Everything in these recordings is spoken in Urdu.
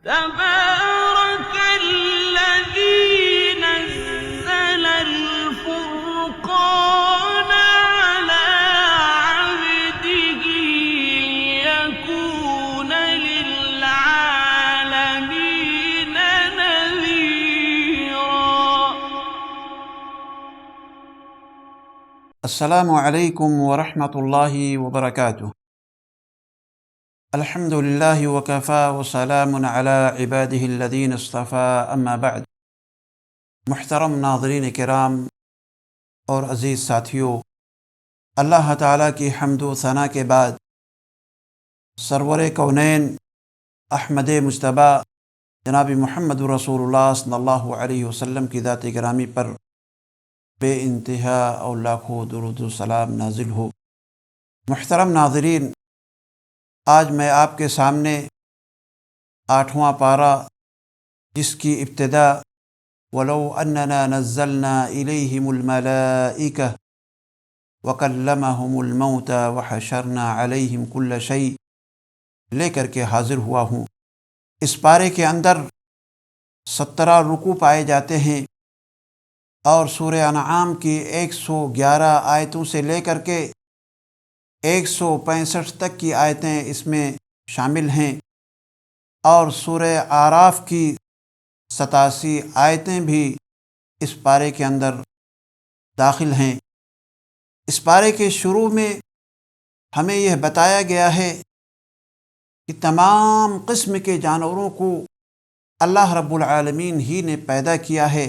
تبارك الذي نزل الفرقان على عبده ليكون للعالمين نذيرا۔ السلام علیکم ورحمۃ اللہ وبرکاتہ۔ الحمد للہ وکفی وسلام علی عبادہ الذین اصطفی، اما بعد۔ محترم ناظرین کرام اور عزیز ساتھیوں، اللہ تعالیٰ کی حمد و ثنا کے بعد سرور کونین احمد مجتبی جناب محمد رسول اللہ صلی اللہ علیہ وسلم کی ذات گرامی پر بے انتہا اور لاکھوں درود و سلام نازل ہو۔ محترم ناظرین، آج میں آپ کے سامنے 8واں پارہ، جس کی ابتدا وَلَوْ أَنَّنَا نَزَّلْنَا إِلَيْهِمُ الْمَلَائِكَةَ وَكَلَّمَهُمُ الْمَوْتَ وَحَشَرْنَا عَلَيْهِمْ كُلَّ شَيْءٍ لے کر کے حاضر ہوا ہوں۔ اس پارے کے اندر 17 رکوع پائے جاتے ہیں، اور سورہ انعام کی 111 آیتوں سے لے کر کے 165 تک کی آیتیں اس میں شامل ہیں، اور سورہ اعراف کی 87 آیتیں بھی اس پارے کے اندر داخل ہیں۔ اس پارے کے شروع میں ہمیں یہ بتایا گیا ہے کہ تمام قسم کے جانوروں کو اللہ رب العالمین ہی نے پیدا کیا ہے،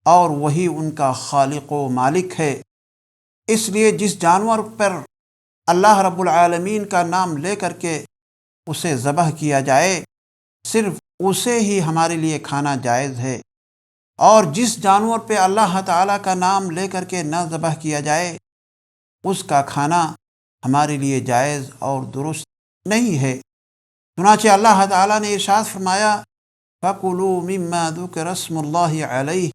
اور وہی ان کا خالق و مالک ہے۔ اس لیے جس جانور پر اللہ رب العالمین کا نام لے کر کے اسے ذبح کیا جائے، صرف اسے ہی ہمارے لیے کھانا جائز ہے، اور جس جانور پہ اللہ تعالیٰ کا نام لے کر کے نہ ذبح کیا جائے، اس کا کھانا ہمارے لیے جائز اور درست نہیں ہے۔ چنانچہ اللہ تعالیٰ نے ارشاد فرمایا فَكُلُوا مِمَّا ذُكِرَ اسْمُ اللَّهِ عَلَيْهِ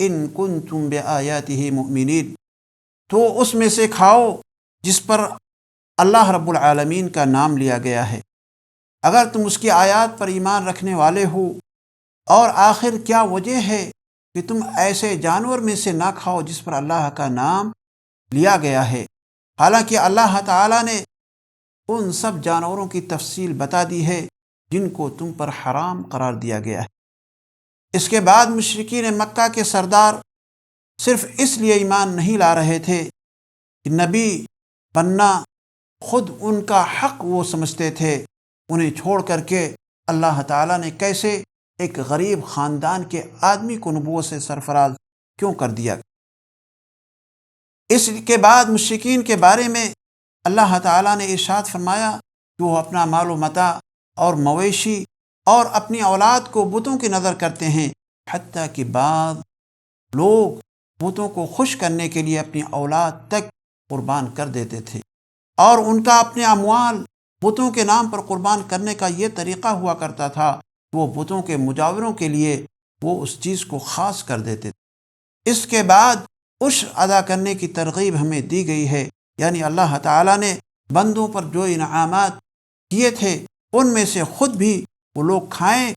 ان کنتم بآیاتہ مؤمنین، تو اس میں سے کھاؤ جس پر اللہ رب العالمین کا نام لیا گیا ہے، اگر تم اس کی آیات پر ایمان رکھنے والے ہو۔ اور آخر کیا وجہ ہے کہ تم ایسے جانور میں سے نہ کھاؤ جس پر اللہ کا نام لیا گیا ہے؟ حالانکہ اللہ تعالیٰ نے ان سب جانوروں کی تفصیل بتا دی ہے جن کو تم پر حرام قرار دیا گیا ہے۔ اس کے بعد مشرکین مکہ کے سردار صرف اس لیے ایمان نہیں لا رہے تھے کہ نبی بننا خود ان کا حق وہ سمجھتے تھے، انہیں چھوڑ کر کے اللہ تعالیٰ نے کیسے ایک غریب خاندان کے آدمی کو نبوت سے سرفراز کیوں کر دیا۔ اس کے بعد مشرکین کے بارے میں اللہ تعالیٰ نے ارشاد فرمایا کہ وہ اپنا مال و متاع اور مویشی اور اپنی اولاد کو بتوں کی نظر کرتے ہیں، حتیٰ کہ بعض لوگ بتوں کو خوش کرنے کے لیے اپنی اولاد تک قربان کر دیتے تھے، اور ان کا اپنے اموال بتوں کے نام پر قربان کرنے کا یہ طریقہ ہوا کرتا تھا کہ وہ بتوں کے مجاوروں کے لیے وہ اس چیز کو خاص کر دیتے تھے۔ اس کے بعد عشر ادا کرنے کی ترغیب ہمیں دی گئی ہے، یعنی اللہ تعالیٰ نے بندوں پر جو انعامات کیے تھے ان میں سے خود بھی وہ لوگ کھائیں،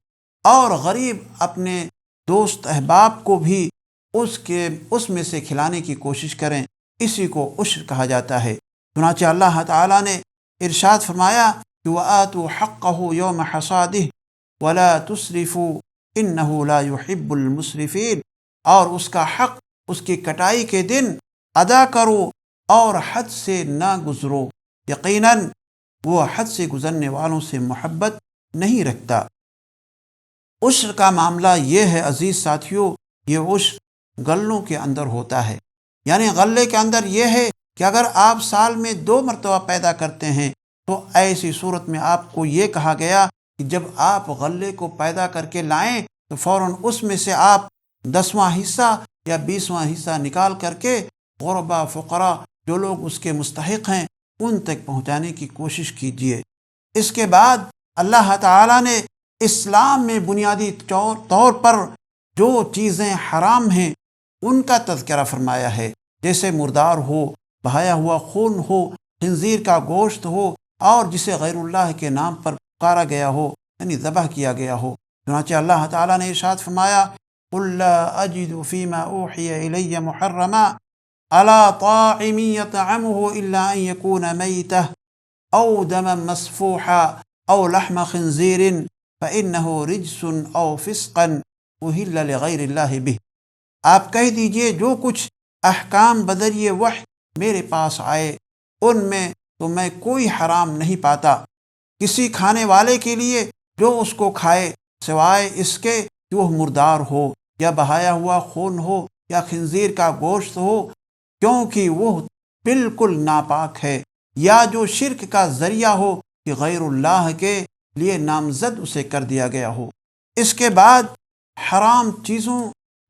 اور غریب اپنے دوست احباب کو بھی اس میں سے کھلانے کی کوشش کریں، اسی کو عشر کہا جاتا ہے۔ چنانچہ اللہ تعالیٰ نے ارشاد فرمایا کہ وَآتُوا حَقَّهُ يَوْمَ حَصَادِهِ وَلَا تُسْرِفُوا إِنَّهُ لَا يُحِبُّ الْمُسْرِفِينَ، اور اس کا حق اس کی کٹائی کے دن ادا کرو اور حد سے نہ گزرو، یقیناً وہ حد سے گزرنے والوں سے محبت نہیں رکھتا۔ عشر کا معاملہ یہ ہے عزیز ساتھیوں، یہ عشر غلوں کے اندر ہوتا ہے، یعنی غلے کے اندر یہ ہے کہ اگر آپ سال میں 2 مرتبہ پیدا کرتے ہیں تو ایسی صورت میں آپ کو یہ کہا گیا کہ جب آپ غلے کو پیدا کر کے لائیں تو فوراً اس میں سے آپ 10واں حصہ یا 20واں حصہ نکال کر کے غربا فقراء جو لوگ اس کے مستحق ہیں ان تک پہنچانے کی کوشش کیجیے۔ اس کے بعد اللہ تعالیٰ نے اسلام میں بنیادی طور پر جو چیزیں حرام ہیں ان کا تذکرہ فرمایا ہے، جیسے مردار ہو، بہایا ہوا خون ہو، خنزیر کا گوشت ہو، اور جسے غیر اللہ کے نام پر پکارا گیا ہو، یعنی ذبح کیا گیا ہو۔ چنانچہ اللہ تعالیٰ نے ارشاد فرمایا قُلْ لَا أَجِدُ فِي مَا أُوحِيَ إِلَيَّ مُحَرَّمًا عَلَىٰ طَاعِمٍ يَطْعَمُهُ إِلَّا أَن يَكُونَ مَيْتَةً أَوْ دَمًا مَّسْفُوحًا أَوْ لَحْمَ خِنزِيرٍ فَإِنَّهُ رِجْسٌ أَوْ فِسْقٌ أُهِلَّ لِغَيْرِ اللَّهِ بِهِ۔ آپ کہہ دیجئے جو کچھ احکام بدریے وحی میرے پاس آئے ان میں تو میں کوئی حرام نہیں پاتا کسی کھانے والے کے لیے جو اس کو کھائے سوائے اس کے کہ وہ مردار ہو یا بہایا ہوا خون ہو یا خنزیر کا گوشت ہو، کیونکہ وہ بالکل ناپاک ہے، یا جو شرک کا ذریعہ ہو کہ غیر اللہ کے لیے نامزد اسے کر دیا گیا ہو۔ اس کے بعد حرام چیزوں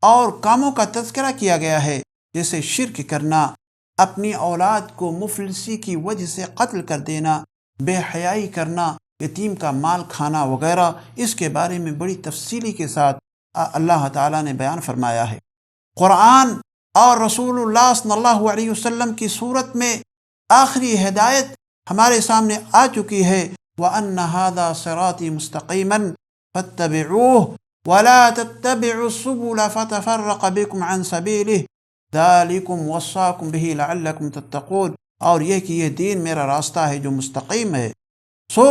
اور کاموں کا تذکرہ کیا گیا ہے، جیسے شرک کرنا، اپنی اولاد کو مفلسی کی وجہ سے قتل کر دینا، بے حیائی کرنا، یتیم کا مال کھانا وغیرہ۔ اس کے بارے میں بڑی تفصیلی کے ساتھ اللہ تعالیٰ نے بیان فرمایا ہے۔ قرآن اور رسول اللہ صلی اللہ علیہ وسلم کی صورت میں آخری ہدایت ہمارے سامنے آ چکی ہے وَأَنَّ هَذَا صِرَاطِي مُسْتَقِيمًا فَاتَّبِعُوهُ وَلَا تَتَّبِعُوا السُّبُلَ فَتَفَرَّقَ بِكُمْ عَنْ سَبِيلِهِ ذَلِكُمْ وَصَّاكُمْ بِهِ لَعَلَّكُمْ تَتَّقُونَ، اور یہ کہ یہ دین میرا راستہ ہے جو مستقیم ہے، سو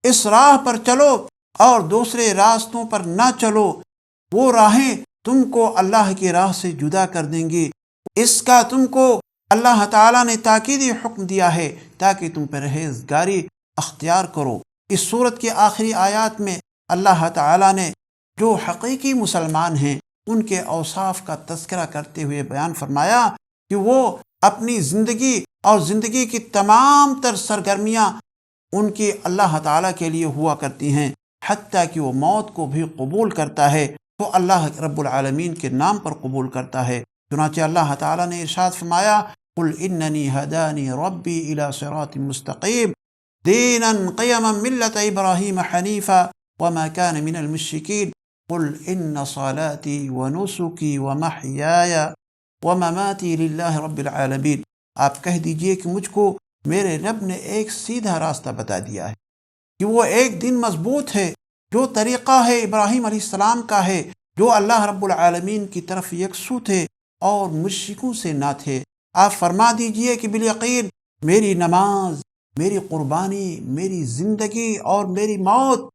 اس راہ پر چلو اور دوسرے راستوں پر نہ چلو، وہ راہیں تم کو اللہ کی راہ سے جدا کر دیں گی۔ اس کا تم کو اللہ تعالیٰ نے تاکیدی حکم دیا ہے تاکہ تم پرہیزگاری اختیار کرو۔ اس صورت کی آخری آیات میں اللہ تعالیٰ نے جو حقیقی مسلمان ہیں ان کے اوصاف کا تذکرہ کرتے ہوئے بیان فرمایا کہ وہ اپنی زندگی اور زندگی کی تمام تر سرگرمیاں ان کی اللہ تعالیٰ کے لیے ہوا کرتی ہیں، حتیٰ کہ وہ موت کو بھی قبول کرتا ہے تو اللہ رب العالمین کے نام پر قبول کرتا ہے۔ چنانچہ اللہ تعالیٰ نے ارشاد فرمایا قُلْ إِنَّنِي هَدَانِي رَبِّي إِلَىٰ صِرَاطٍ مُّسْتَقِيمٍ دِينًا قِيَمًا مِّلَّةَ إِبْرَاهِيمَ حَنِيفًا وَمَا كَانَ مِنَ الْمُشْرِكِينَ قُلْ إِنَّ صَلَاتِي وَنُسُكِي وَمَحْيَايَ وَمَمَاتِي لِلَّهِ رَبِّ الْعَالَمِينَ، آپ کہہ دیجئے کہ مجھ کو میرے رب نے ایک سیدھا راستہ بتا دیا ہے، کہ وہ ایک دن مضبوط ہے جو طریقہ ہے ابراہیم علیہ السلام کا ہے، جو اللہ رب العالمین کی طرف یکسو تھے اور مشرکوں سے نہ تھے۔ آپ فرما دیجئے کہ بالیقین میری نماز، میری قربانی، میری زندگی اور میری موت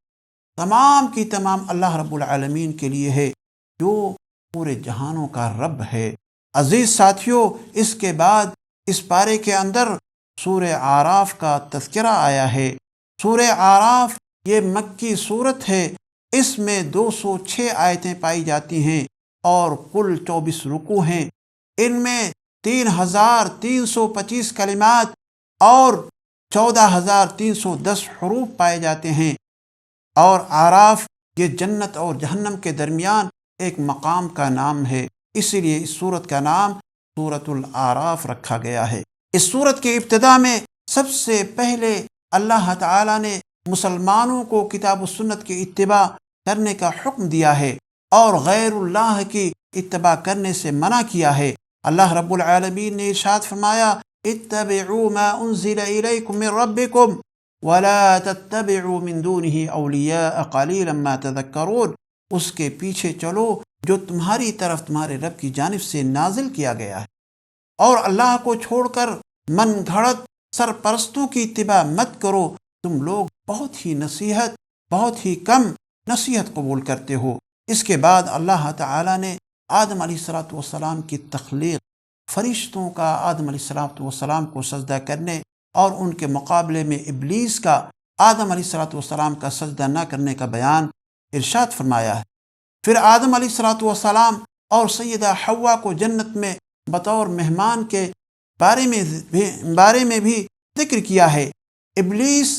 تمام کی تمام اللہ رب العالمین کے لیے ہے جو پورے جہانوں کا رب ہے۔ عزیز ساتھیوں، اس کے بعد اس پارے کے اندر سورہ اعراف کا تذکرہ آیا ہے۔ سورہ اعراف یہ مکی صورت ہے، اس میں 206 آیتیں پائی جاتی ہیں اور کل 24 رکوع ہیں۔ ان میں 3325 کلمات اور 14310 حروف پائے جاتے ہیں، اور اعراف یہ جنت اور جہنم کے درمیان ایک مقام کا نام ہے، اسی لیے اس سورت کا نام سورۃ الاعراف رکھا گیا ہے۔ اس سورت کے ابتدا میں سب سے پہلے اللہ تعالیٰ نے مسلمانوں کو کتاب و سنت کی اتباع کرنے کا حکم دیا ہے اور غیر اللہ کی اتباع کرنے سے منع کیا ہے۔ اللہ رب العالمین نے ارشاد فرمایا اتبعوا ما انزل الیکم من ربکم ولا تتبعوا من دونه اولیاء قلیلا ما تذکرون، اس کے پیچھے چلو جو تمہاری طرف تمہارے رب کی جانب سے نازل کیا گیا ہے، اور اللہ کو چھوڑ کر من گھڑت سرپرستوں کی اتباع مت کرو، تم لوگ بہت ہی کم نصیحت قبول کرتے ہو۔ اس کے بعد اللہ تعالیٰ نے آدم علیہ السلام کی تخلیق، فرشتوں کا آدم علیہ السلام کو سجدہ کرنے اور ان کے مقابلے میں ابلیس کا آدم علیہ السلام کا سجدہ نہ کرنے کا بیان ارشاد فرمایا ہے۔ پھر آدم علیہ السلام اور سیدہ حوا کو جنت میں بطور مہمان کے بارے میں بھی ذکر کیا ہے۔ ابلیس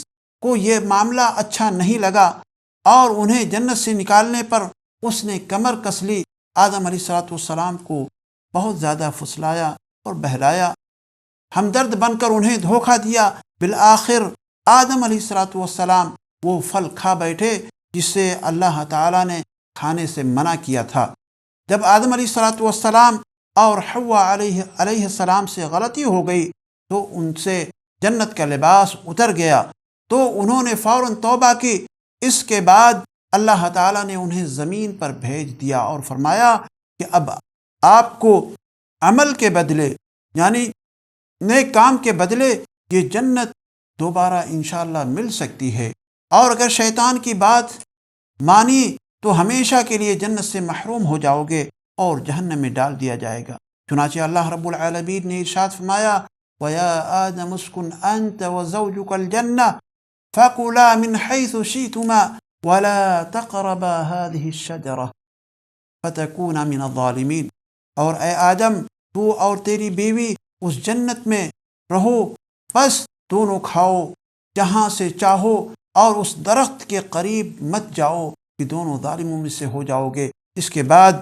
کو یہ معاملہ اچھا نہیں لگا اور انہیں جنت سے نکالنے پر اس نے کمر کس لی، آدم علیہ السلام کو بہت زیادہ پھسلایا اور بہلایا، ہمدرد بن کر انہیں دھوکہ دیا۔ بالآخر آدم علیہ السلام وہ پھل کھا بیٹھے جسے اللہ تعالیٰ نے کھانے سے منع کیا تھا۔ جب آدم علیہ السلام اور حوا علیہ السلام سے غلطی ہو گئی تو ان سے جنت کا لباس اتر گیا، تو انہوں نے فوراً توبہ کی، اس کے بعد اللہ تعالیٰ نے انہیں زمین پر بھیج دیا اور فرمایا کہ اب آپ کو عمل کے بدلے یعنی نیک کام کے بدلے یہ جنت دوبارہ انشاءاللہ مل سکتی ہے، اور اگر شیطان کی بات مانی تو ہمیشہ کے لیے جنت سے محروم ہو جاؤ گے اور جہنم میں ڈال دیا جائے گا۔ چنانچہ اللہ رب العالمین نے ارشاد فرمایا وَيَا آدَمُ اسْكُنْ أَنْتَ وَزَوْجُكَ الْجَنَّةَ فَكُلَا مِنْ حَيْثُ شِئْتُمَا وَلَا تَقْرَبَا هَذِهِ الشَّجَرَةَ فَتَكُونَا مِنَ الظَّالِمِينَ، اور اے آدم تو اور تیری بیوی اس جنت میں رہو، بس دونوں کھاؤ جہاں سے چاہو اور اس درخت کے قریب مت جاؤ کہ دونوں ظالموں میں سے ہو جاؤ گے۔ اس کے بعد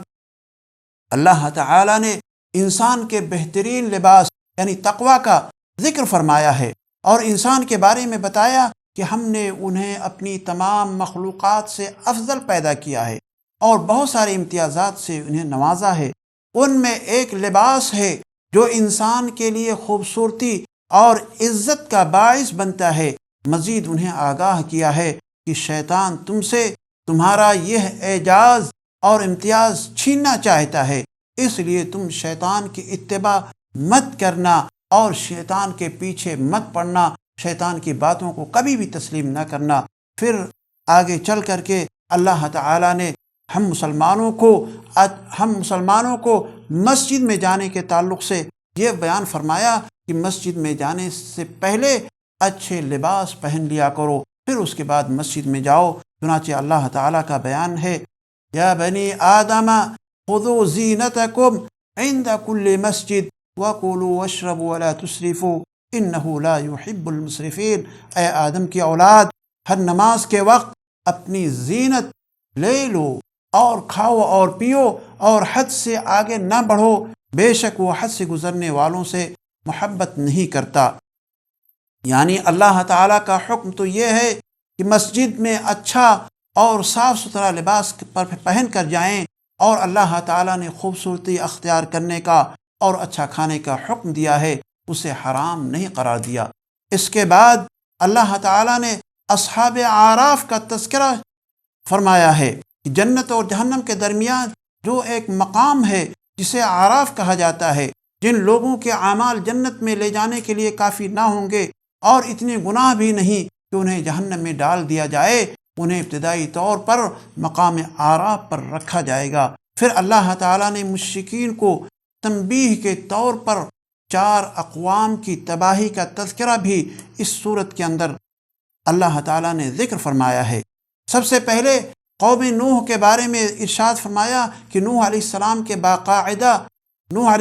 اللہ تعالی نے انسان کے بہترین لباس یعنی تقوی کا ذکر فرمایا ہے، اور انسان کے بارے میں بتایا کہ ہم نے انہیں اپنی تمام مخلوقات سے افضل پیدا کیا ہے اور بہت سارے امتیازات سے انہیں نوازا ہے۔ ان میں ایک لباس ہے جو انسان کے لیے خوبصورتی اور عزت کا باعث بنتا ہے۔ مزید انہیں آگاہ کیا ہے کہ شیطان تم سے تمہارا یہ اعزاز اور امتیاز چھیننا چاہتا ہے، اس لیے تم شیطان کی اتباع مت کرنا اور شیطان کے پیچھے مت پڑنا، شیطان کی باتوں کو کبھی بھی تسلیم نہ کرنا۔ پھر آگے چل کر کے اللہ تعالی نے ہم مسلمانوں کو مسجد میں جانے کے تعلق سے یہ بیان فرمایا کہ مسجد میں جانے سے پہلے اچھے لباس پہن لیا کرو، پھر اس کے بعد مسجد میں جاؤ۔ چنانچہ اللہ تعالیٰ کا بیان ہے یا بنی آدم خذوا زینتکم عند کل مسجد وکلوا واشربوا ولا تسرفوا انہ لا يحب المسرفین۔ اے آدم کی اولاد، ہر نماز کے وقت اپنی زینت لے لو اور کھاؤ اور پیو اور حد سے آگے نہ بڑھو، بے شک وہ حد سے گزرنے والوں سے محبت نہیں کرتا۔ یعنی اللہ تعالیٰ کا حکم تو یہ ہے کہ مسجد میں اچھا اور صاف ستھرا لباس پہن کر جائیں، اور اللہ تعالیٰ نے خوبصورتی اختیار کرنے کا اور اچھا کھانے کا حکم دیا ہے، اسے حرام نہیں قرار دیا۔ اس کے بعد اللہ تعالیٰ نے اصحاب اعراف کا تذکرہ فرمایا ہے کہ جنت اور جہنم کے درمیان جو ایک مقام ہے جسے اعراف کہا جاتا ہے، جن لوگوں کے اعمال جنت میں لے جانے کے لیے کافی نہ ہوں گے اور اتنے گناہ بھی نہیں کہ انہیں جہنم میں ڈال دیا جائے، انہیں ابتدائی طور پر مقام اعراف پر رکھا جائے گا۔ پھر اللہ تعالیٰ نے مشرکین کو تنبیہ کے طور پر 4 اقوام کی تباہی کا تذکرہ بھی اس صورت کے اندر اللہ تعالیٰ نے ذکر فرمایا ہے۔ سب سے پہلے قوم نوح کے بارے میں ارشاد فرمایا کہ نوح علیہ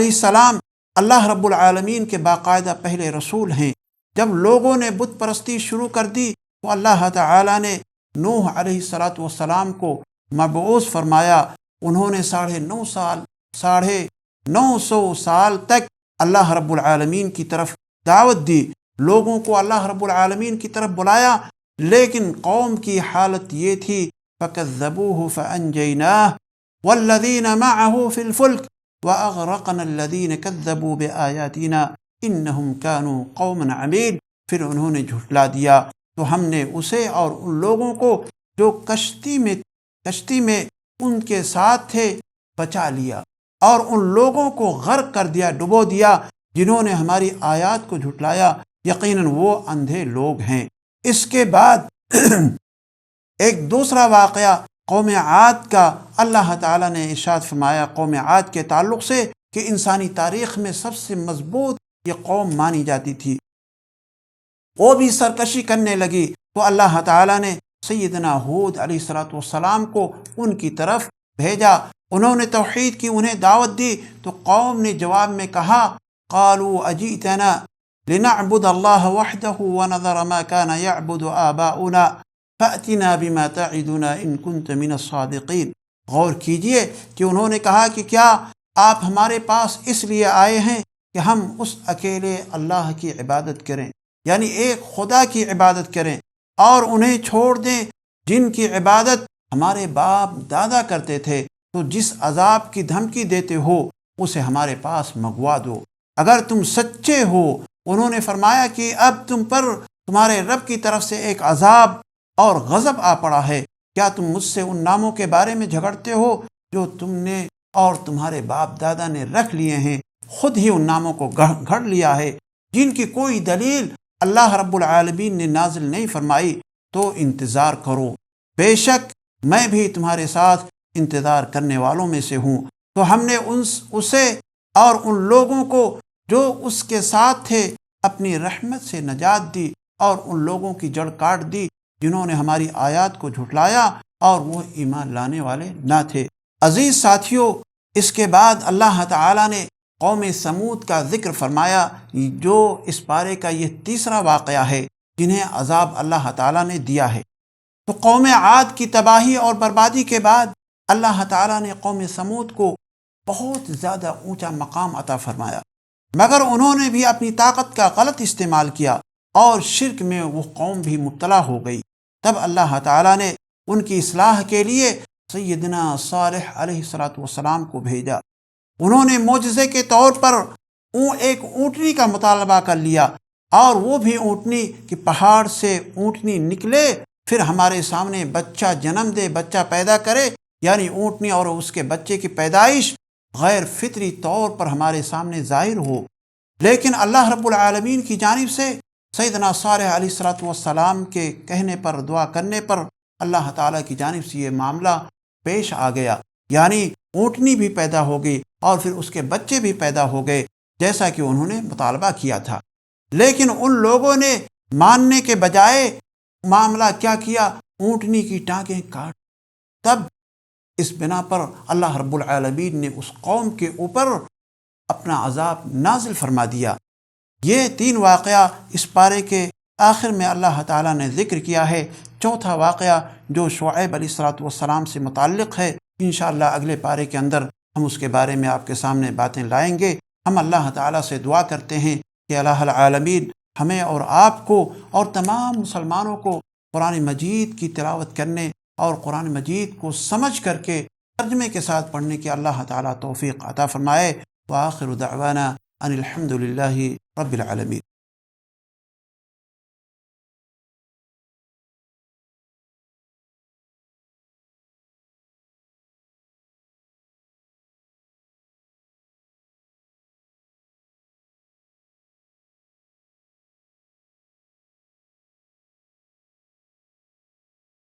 السلام اللہ رب العالمین کے باقاعدہ پہلے رسول ہیں۔ جب لوگوں نے بت پرستی شروع کر دی تو اللہ تعالیٰ نے نوح علیہ السلام کو مبعوث فرمایا۔ انہوں نے 950 سال تک اللہ رب العالمین کی طرف دعوت دی، لوگوں کو اللہ رب العالمین کی طرف بلایا، لیکن قوم کی حالت یہ تھی فَكَذَّبُوهُ فَأَنْجَيْنَاهُ وَالَّذِينَ مَعَهُ فِي الْفُلْكِ وَأَغْرَقْنَا الَّذِينَ كَذَّبُوا بِآيَاتِنَا إِنَّهُمْ كَانُوا قَوْمًا عَمِينَ۔ پھر انہوں نے جھٹلا دیا تو ہم نے اسے اور ان لوگوں کو جو کشتی میں ان کے ساتھ تھے بچا لیا، اور ان لوگوں کو غرق کر دیا، ڈبو دیا جنہوں نے ہماری آیات کو جھٹلایا، یقیناً وہ اندھے لوگ ہیں۔ اس کے بعد ایک دوسرا واقعہ قوم عاد کا اللہ تعالیٰ نے ارشاد فرمایا قوم عاد کے تعلق سے کہ انسانی تاریخ میں سب سے مضبوط یہ قوم مانی جاتی تھی، وہ بھی سرکشی کرنے لگی، تو اللہ تعالیٰ نے سیدنا ہود علیہ السلام کو ان کی طرف بھیجا۔ انہوں نے توحید کی انہیں دعوت دی تو قوم نے جواب میں کہا قالوا اجئتنا لنعبد اللہ وحدہ ونذر ما كان يعبد آباؤنا فأتنا بما تعدنا ان كنت من الصادقین۔ غور کیجئے کہ انہوں نے کہا کہ کیا آپ ہمارے پاس اس لیے آئے ہیں کہ ہم اس اکیلے اللہ کی عبادت کریں، یعنی ایک خدا کی عبادت کریں، اور انہیں چھوڑ دیں جن کی عبادت ہمارے باپ دادا کرتے تھے، تو جس عذاب کی دھمکی دیتے ہو اسے ہمارے پاس منگوا دو اگر تم سچے ہو۔ انہوں نے فرمایا کہ اب تم پر تمہارے رب کی طرف سے ایک عذاب اور غضب آ پڑا ہے۔ کیا تم مجھ سے ان ناموں کے بارے میں جھگڑتے ہو جو تم نے اور تمہارے باپ دادا نے رکھ لیے ہیں؟ خود ہی ان ناموں کو گھڑ لیا ہے جن کی کوئی دلیل اللہ رب العالمین نے نازل نہیں فرمائی، تو انتظار کرو، بے شک میں بھی تمہارے ساتھ انتظار کرنے والوں میں سے ہوں۔ تو ہم نے اسے اور ان لوگوں کو جو اس کے ساتھ تھے اپنی رحمت سے نجات دی، اور ان لوگوں کی جڑ کاٹ دی جنہوں نے ہماری آیات کو جھٹلایا اور وہ ایمان لانے والے نہ تھے۔ عزیز ساتھیوں، اس کے بعد اللہ تعالیٰ نے قوم سمود کا ذکر فرمایا، جو اس پارے کا یہ تیسرا واقعہ ہے جنہیں عذاب اللہ تعالیٰ نے دیا ہے۔ تو قوم عاد کی تباہی اور بربادی کے بعد اللہ تعالیٰ نے قوم سمود کو بہت زیادہ اونچا مقام عطا فرمایا، مگر انہوں نے بھی اپنی طاقت کا غلط استعمال کیا اور شرک میں وہ قوم بھی مبتلا ہو گئی۔ تب اللہ تعالیٰ نے ان کی اصلاح کے لیے سیدنا صالح علیہ السلام کو بھیجا۔ انہوں نے معجزے کے طور پر ایک اونٹنی کا مطالبہ کر لیا، اور وہ بھی اونٹنی کہ پہاڑ سے اونٹنی نکلے، پھر ہمارے سامنے بچہ جنم دے، بچہ پیدا کرے، یعنی اونٹنی اور اس کے بچے کی پیدائش غیر فطری طور پر ہمارے سامنے ظاہر ہو۔ لیکن اللہ رب العالمین کی جانب سے سیدنا صالح علیہ السلام کے کہنے پر، دعا کرنے پر اللہ تعالیٰ کی جانب سے یہ معاملہ پیش آ گیا، یعنی اونٹنی بھی پیدا ہو گئی اور پھر اس کے بچے بھی پیدا ہو گئے جیسا کہ انہوں نے مطالبہ کیا تھا۔ لیکن ان لوگوں نے ماننے کے بجائے معاملہ کیا کیا؟ اونٹنی کی ٹانگیں کاٹ۔ تب اس بنا پر اللہ رب العالمین نے اس قوم کے اوپر اپنا عذاب نازل فرما دیا۔ یہ 3 واقعہ اس پارے کے آخر میں اللہ تعالیٰ نے ذکر کیا ہے۔ چوتھا واقعہ جو شعیب علیہ السلام سے متعلق ہے، انشاءاللہ اگلے پارے کے اندر ہم اس کے بارے میں آپ کے سامنے باتیں لائیں گے۔ ہم اللہ تعالیٰ سے دعا کرتے ہیں کہ الہ العالمین ہمیں اور آپ کو اور تمام مسلمانوں کو قرآن مجید کی تلاوت کرنے اور قرآن مجید کو سمجھ کر کے ترجمے کے ساتھ پڑھنے کی اللہ تعالیٰ توفیق عطا فرمائے۔ وآخر دعوانا ان الحمد للہ رب العالمین۔